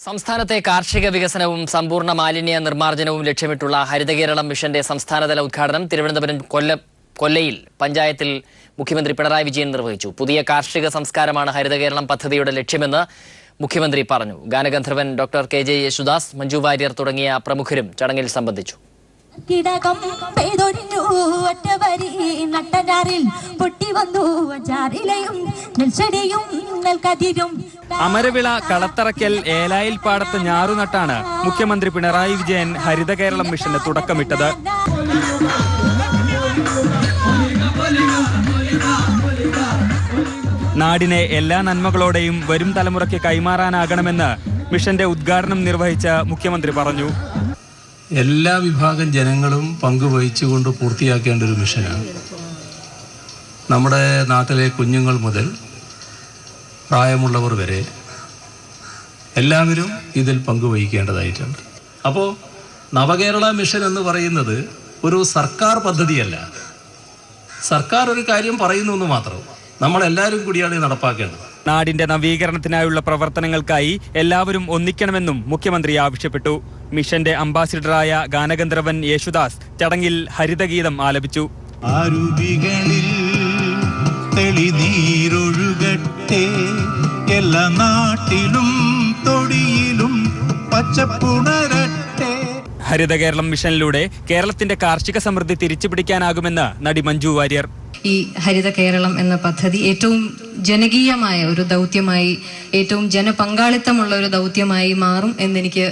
സംസ്ഥാനത്തെ കാർഷിക വികസനവും സമ്പൂർണ്ണ മാലിന്യ നിർമ്മാർജ്ജനവും ലക്ഷ്യമിട്ടുള്ള ഹരിതകേരളം മിഷന്റെ സംസ്ഥാനതല ഉദ്ഘാടനം തിരുവനന്തപുരം കൊല്ലയിൽ പഞ്ചായത്തിൽ മുഖ്യമന്ത്രി പിണറായി വിജയൻ നിർവഹിച്ചു. പുതിയ കാർഷിക സംസ്കാരമാണ് ഹരിതകേരളം പദ്ധതിയുടെ ലക്ഷ്യമെന്ന് മുഖ്യമന്ത്രി പറഞ്ഞു. ഗാനഗന്ധർവൻ doctor K J Yesudas, Manju Warrier തുടങ്ങിയ പ്രമുഖരും ചടങ്ങിൽ സംബന്ധിച്ചു. അമരവിള കളത്തറയ്ക്കൽ ഏലായിൽ പാടത്ത് ഞാറുനട്ടാണ് മുഖ്യമന്ത്രി പിണറായി വിജയൻ ഹരിതകേരളം മിഷന് തുടക്കമിട്ടത്. നാടിനെ എല്ലാ നന്മകളോടെയും വരും തലമുറയ്ക്ക് കൈമാറാനാകണമെന്ന് മിഷന്റെ ഉദ്ഘാടനം നിർവഹിച്ച മുഖ്യമന്ത്രി പറഞ്ഞു. എല്ലാ വിഭാഗം ജനങ്ങളും പങ്കുവഹിച്ചുകൊണ്ട് പൂർത്തിയാക്കേണ്ട ഒരു മിഷനാണ്. നമ്മുടെ നാട്ടിലെ കുഞ്ഞുങ്ങൾ മുതൽ പ്രായമുള്ളവർ വരെ എല്ലാവരും ഇതിൽ പങ്കുവഹിക്കേണ്ടതായിട്ടുണ്ട്. അപ്പോൾ നവകേരള മിഷൻ എന്ന് പറയുന്നത് ഒരു സർക്കാർ പദ്ധതിയല്ല. സർക്കാർ ഒരു കാര്യം പറയുന്നു എന്ന് മാത്രം, നമ്മളെല്ലാവരും കൂടിയാണ് നടപ്പാക്കേണ്ടത്. നാടിന്റെ നവീകരണത്തിനായുള്ള പ്രവർത്തനങ്ങൾക്കായി എല്ലാവരും ഒന്നിക്കണമെന്നും മുഖ്യമന്ത്രി ആവശ്യപ്പെട്ടു. മിഷന്റെ അംബാസിഡറായ ഗാനഗന്ധർവൻ യേശുദാസ് ചടങ്ങിൽ ഹരിതഗീതം ആലപിച്ചു. തെളിനീരൊഴുകട്ടെ എല്ലാ നാട്ടിലും തൊടിയിലും പച്ചപ്പുണരട്ടെ. ഹരിതകേരളം മിഷനിലൂടെ കേരളത്തിന്റെ കാർഷിക സമൃദ്ധി തിരിച്ചുപിടിക്കാനാകുമെന്ന് നടി മഞ്ജു വാര്യർ. ഈ ഹരിത കേരളം എന്ന പദ്ധതി ഏറ്റവും ജനകീയമായ ഒരു ദൗത്യമായി, ഏറ്റവും ജനപങ്കാളിത്തമുള്ള ഒരു ദൗത്യമായി മാറും എന്നെനിക്ക്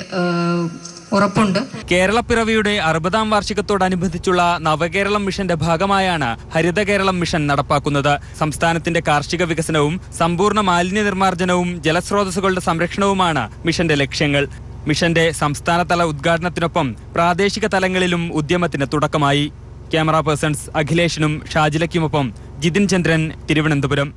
ഉറപ്പുണ്ട്. കേരളപ്പിറവിയുടെ 60ാം വാർഷികത്തോടനുബന്ധിച്ചുള്ള നവകേരളം മിഷന്റെ ഭാഗമായാണ് ഹരിതകേരളം മിഷൻ നടപ്പാക്കുന്നത്. സംസ്ഥാനത്തിന്റെ കാർഷിക വികസനവും സമ്പൂർണ്ണ മാലിന്യ നിർമ്മാർജ്ജനവും ജലസ്രോതസ്സുകളുടെ സംരക്ഷണവുമാണ് മിഷന്റെ ലക്ഷ്യങ്ങൾ. മിഷന്റെ സംസ്ഥാനതല ഉദ്ഘാടനത്തിനൊപ്പം പ്രാദേശിക തലങ്ങളിലും ഉദ്യമത്തിന് തുടക്കമായി. ക്യാമറ പേഴ്സൺസ് അഖിലേഷിനും ഷാജിലയ്ക്കുമൊപ്പം ജിതിൻ ചന്ദ്രൻ, തിരുവനന്തപുരം.